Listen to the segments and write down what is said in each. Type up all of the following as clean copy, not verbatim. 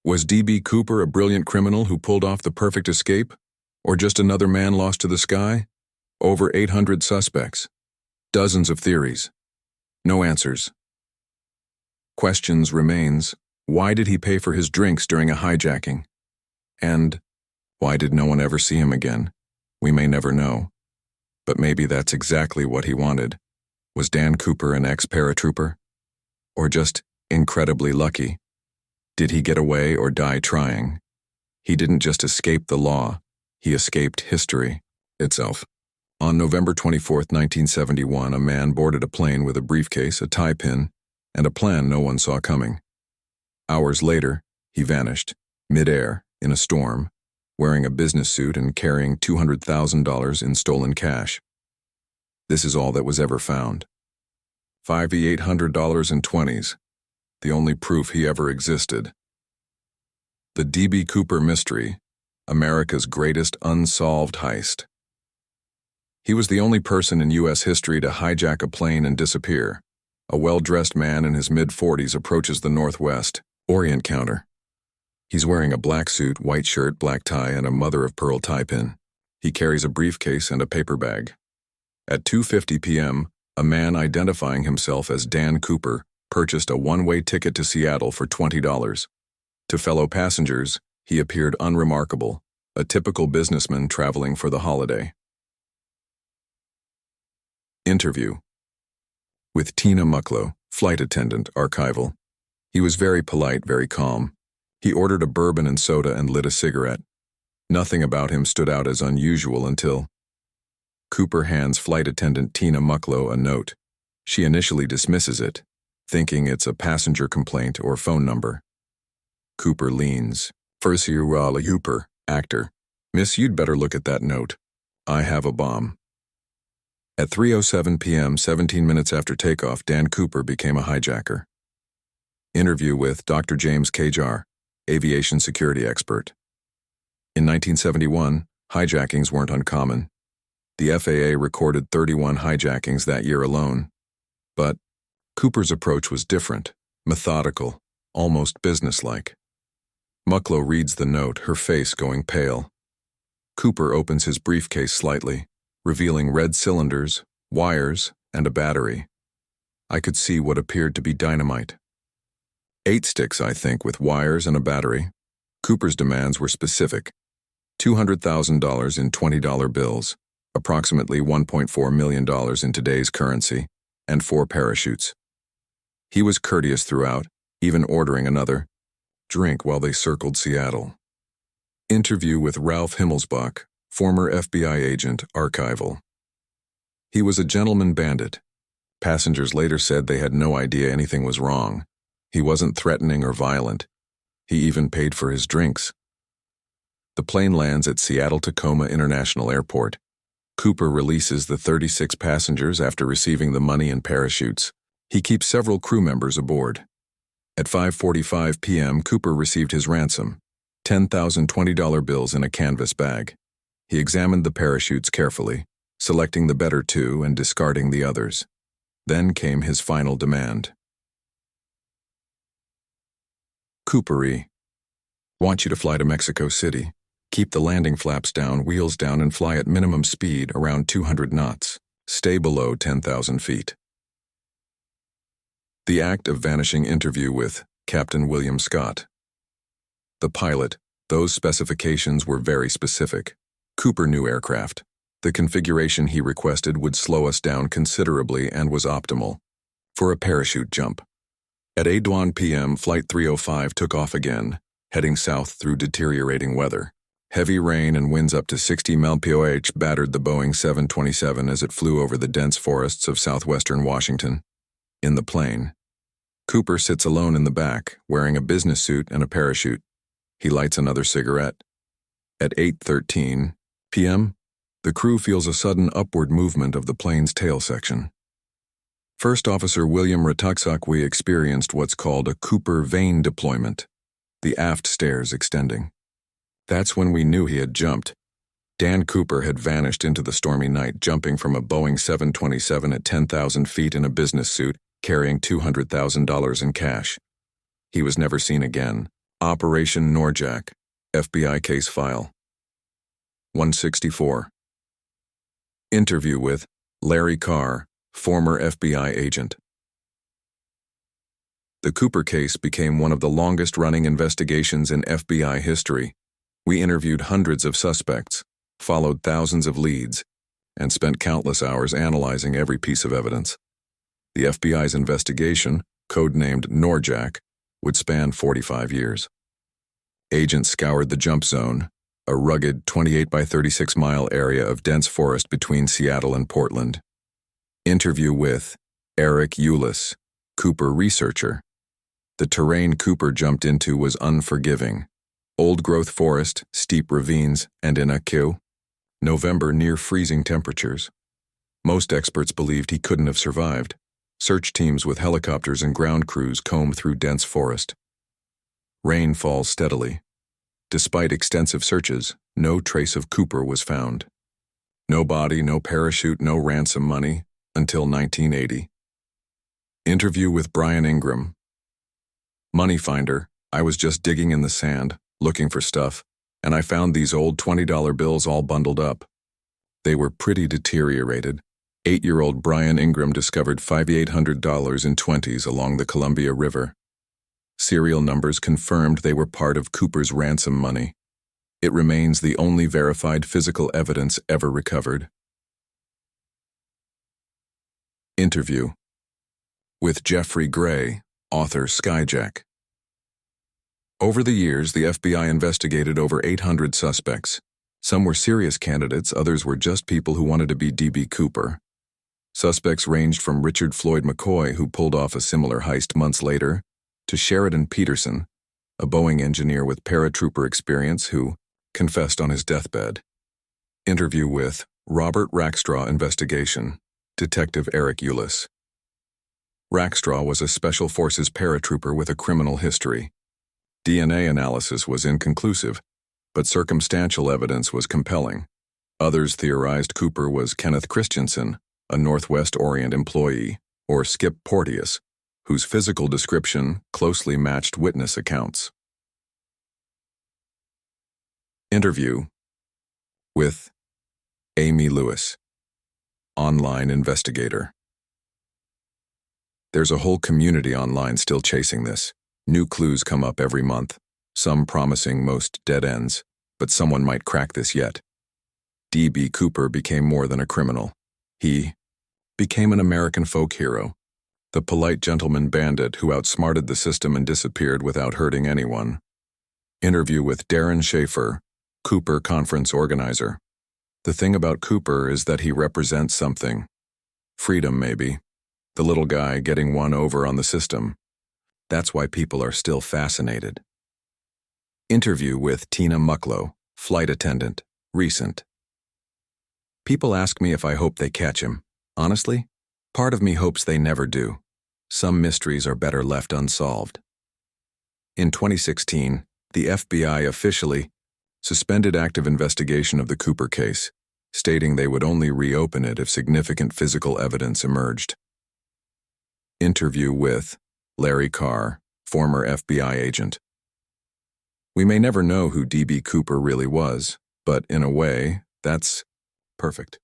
Was D.B. Cooper a brilliant criminal who pulled off the perfect escape? Or just another man lost to the sky? Over 800 suspects. Dozens of theories. No answers. Questions remains, why did he pay for his drinks during a hijacking? And why did no one ever see him again? We may never know. But maybe that's exactly what he wanted. Was Dan Cooper an ex-paratrooper? Or just incredibly lucky? Did he get away or die trying? He didn't just escape the law, he escaped history itself. On November 24, 1971, a man boarded a plane with a briefcase, a tie pin, and a plan no one saw coming. Hours later, he vanished, mid-air, in a storm, wearing a business suit and carrying $200,000 in stolen cash. This is all that was ever found. $5,800 in 20s, the only proof he ever existed. The D.B. Cooper mystery, America's greatest unsolved heist. He was the only person in U.S. history to hijack a plane and disappear. A well-dressed man in his mid-40s approaches the Northwest Orient counter. He's wearing a black suit, white shirt, black tie, and a mother-of-pearl tie pin. He carries a briefcase and a paper bag. At 2:50 p.m., a man identifying himself as Dan Cooper purchased a one-way ticket to Seattle for $20. To fellow passengers, he appeared unremarkable, a typical businessman traveling for the holiday. Interview with Tina Mucklow, flight attendant, archival. He was very polite, very calm. He ordered a bourbon and soda and lit a cigarette. Nothing about him stood out as unusual until Cooper hands flight attendant Tina Mucklow a note. She initially dismisses it, thinking it's a passenger complaint or phone number. Cooper leans. Fursiurala Hooper, actor. Miss, you'd better look at that note. I have a bomb. At 3:07 p.m., 17 minutes after takeoff, Dan Cooper became a hijacker. Interview with Dr. James Kajar, aviation security expert. In 1971, hijackings weren't uncommon. The FAA recorded 31 hijackings that year alone. But Cooper's approach was different, methodical, almost businesslike. Mucklow reads the note, her face going pale. Cooper opens his briefcase slightly, revealing red cylinders, wires, and a battery. I could see what appeared to be dynamite. 8 sticks, I think, with wires and a battery. Cooper's demands were specific. $200,000 in $20 bills, approximately $1.4 million in today's currency, and 4 parachutes. He was courteous throughout, even ordering another drink while they circled Seattle. Interview with Ralph Himmelsbach, former FBI agent, archival. He was a gentleman bandit. Passengers later said they had no idea anything was wrong. He wasn't threatening or violent. He even paid for his drinks. The plane lands at Seattle-Tacoma International Airport. Cooper releases the 36 passengers after receiving the money and parachutes. He keeps several crew members aboard. At 5:45 p.m., Cooper received his ransom, 10,000 $20 bills in a canvas bag. He examined the parachutes carefully, selecting the better 2 and discarding the others. Then came his final demand. Coopery. Want you to fly to Mexico City. Keep the landing flaps down, wheels down, and fly at minimum speed around 200 knots. Stay below 10,000 feet. The act of vanishing interview with Captain William Scott. The pilot, those specifications were very specific. Cooper knew aircraft. The configuration he requested would slow us down considerably and was optimal for a parachute jump. At 8:01 p.m., Flight 305 took off again, heading south through deteriorating weather. Heavy rain and winds up to 60 mph battered the Boeing 727 as it flew over the dense forests of southwestern Washington. In the plane, Cooper sits alone in the back, wearing a business suit and a parachute. He lights another cigarette. At 8:13 p.m., the crew feels a sudden upward movement of the plane's tail section. First Officer William Ratuxakwe experienced what's called a Cooper vein deployment, the aft stairs extending. That's when we knew he had jumped. Dan Cooper had vanished into the stormy night, jumping from a Boeing 727 at 10,000 feet in a business suit, carrying $200,000 in cash. He was never seen again, Operation Norjack, FBI case file. 164. Interview with Larry Carr, former FBI agent. The Cooper case became one of the longest-running investigations in FBI history. We interviewed hundreds of suspects, followed thousands of leads, and spent countless hours analyzing every piece of evidence. The FBI's investigation, codenamed Norjack, would span 45 years. Agents scoured the jump zone, a rugged 28 by 36 mile area of dense forest between Seattle and Portland. Interview with Eric Ulis, Cooper researcher. The terrain Cooper jumped into was unforgiving. Old-growth forest, steep ravines, and in a queue. November near freezing temperatures. Most experts believed he couldn't have survived. Search teams with helicopters and ground crews comb through dense forest. Rain falls steadily. Despite extensive searches, no trace of Cooper was found. No body, no parachute, no ransom money, until 1980. Interview with Brian Ingram. Money finder, I was just digging in the sand, looking for stuff, and I found these old $20 bills all bundled up. They were pretty deteriorated. 8-year-old Brian Ingram discovered $5,800 in 20s along the Columbia River. Serial numbers confirmed they were part of Cooper's ransom money. It remains the only verified physical evidence ever recovered. Interview with Jeffrey Gray, author Skyjack. Over the years, the FBI investigated over 800 suspects. Some were serious candidates, others were just people who wanted to be D.B. Cooper. Suspects ranged from Richard Floyd McCoy, who pulled off a similar heist months later, to Sheridan Peterson, a Boeing engineer with paratrooper experience who confessed on his deathbed. Interview with Robert Rackstraw Investigation, Detective Eric Ulis. Rackstraw was a Special Forces paratrooper with a criminal history. DNA analysis was inconclusive, but circumstantial evidence was compelling. Others theorized Cooper was Kenneth Christensen, a Northwest Orient employee, or Skip Porteous, whose physical description closely matched witness accounts. Interview with Amy Lewis, online investigator. There's a whole community online still chasing this. New clues come up every month, some promising, most dead ends, but someone might crack this yet. D.B. Cooper became more than a criminal. He became an American folk hero, the polite gentleman bandit who outsmarted the system and disappeared without hurting anyone. Interview with Darren Schaefer, Cooper conference organizer. The thing about Cooper is that he represents something. Freedom, maybe. The little guy getting one over on the system. That's why people are still fascinated. Interview with Tina Mucklow, flight attendant, recent. People ask me if I hope they catch him. Honestly, part of me hopes they never do. Some mysteries are better left unsolved. In 2016, the FBI officially suspended active investigation of the Cooper case, stating they would only reopen it if significant physical evidence emerged. Interview with Larry Carr, former FBI agent. We may never know who D.B. Cooper really was, but in a way, that's perfect.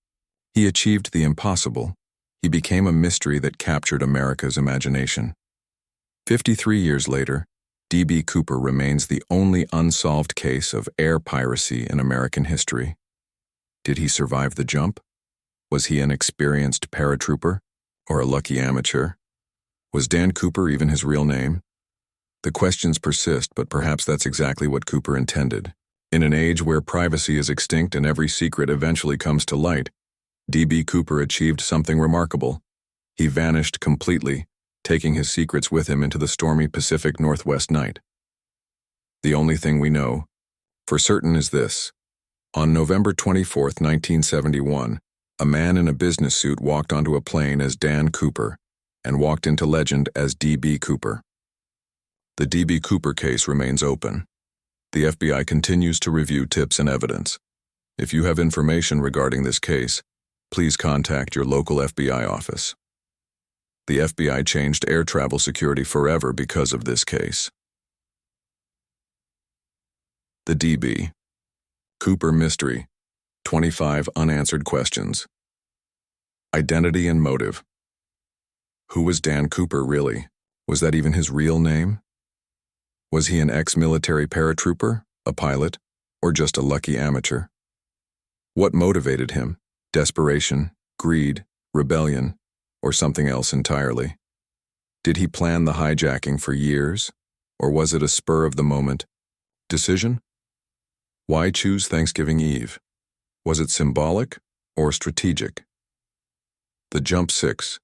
He achieved the impossible. He became a mystery that captured America's imagination. 53 years later, D.B. Cooper remains the only unsolved case of air piracy in American history. Did he survive the jump? Was he an experienced paratrooper or a lucky amateur? Was Dan Cooper even his real name? The questions persist, but perhaps that's exactly what Cooper intended. In an age where privacy is extinct and every secret eventually comes to light, D.B. Cooper achieved something remarkable. He vanished completely, taking his secrets with him into the stormy Pacific Northwest night. The only thing we know for certain is this. On November 24, 1971, a man in a business suit walked onto a plane as Dan Cooper and walked into legend as D.B. Cooper. The D.B. Cooper case remains open. The FBI continues to review tips and evidence. If you have information regarding this case, please contact your local FBI office. The FBI changed air travel security forever because of this case. The DB. Cooper mystery. 25 unanswered questions. Identity and motive. Who was Dan Cooper really? Was that even his real name? Was he an ex-military paratrooper, a pilot, or just a lucky amateur? What motivated him? Desperation, greed, rebellion, or something else entirely? Did he plan the hijacking for years, or was it a spur-of-the-moment decision? Why choose Thanksgiving Eve? Was it symbolic or strategic? The Jump 6.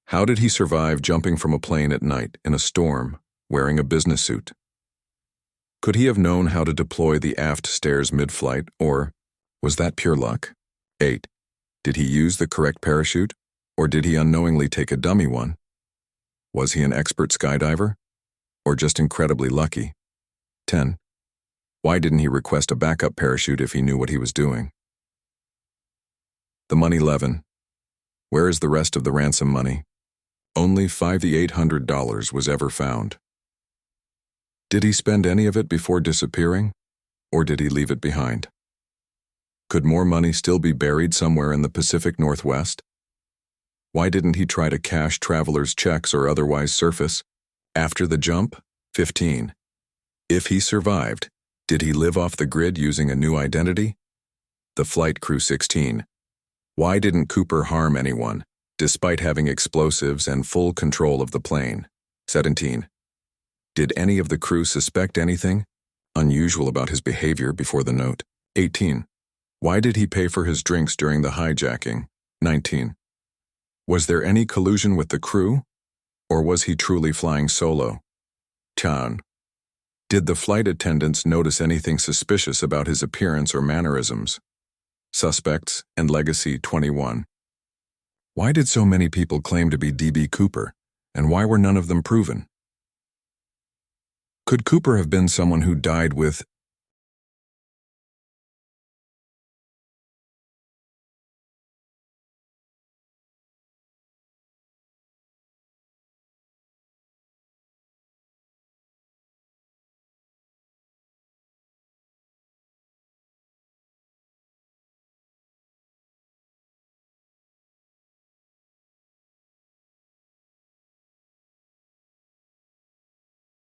How did he survive jumping from a plane at night in a storm, wearing a business suit? Could he have known how to deploy the aft stairs mid-flight, or was that pure luck? 8. Did he use the correct parachute, or did he unknowingly take a dummy one? Was he an expert skydiver, or just incredibly lucky? 10. Why didn't he request a backup parachute if he knew what he was doing? The money. 11. Where is the rest of the ransom money? Only $5,800 was ever found. Did he spend any of it before disappearing, or did he leave it behind? Could more money still be buried somewhere in the Pacific Northwest? Why didn't he try to cash travelers' checks or otherwise surface after the jump? 15. If he survived, did he live off the grid using a new identity? The flight crew. 16. Why didn't Cooper harm anyone, despite having explosives and full control of the plane? 17. Did any of the crew suspect anything unusual about his behavior before the note? 18. Why did he pay for his drinks during the hijacking? 19. Was there any collusion with the crew, or was he truly flying solo? 10. Did the flight attendants notice anything suspicious about his appearance or mannerisms? Suspects and Legacy. 21. Why did so many people claim to be DB Cooper, and why were none of them proven? Could Cooper have been someone who died with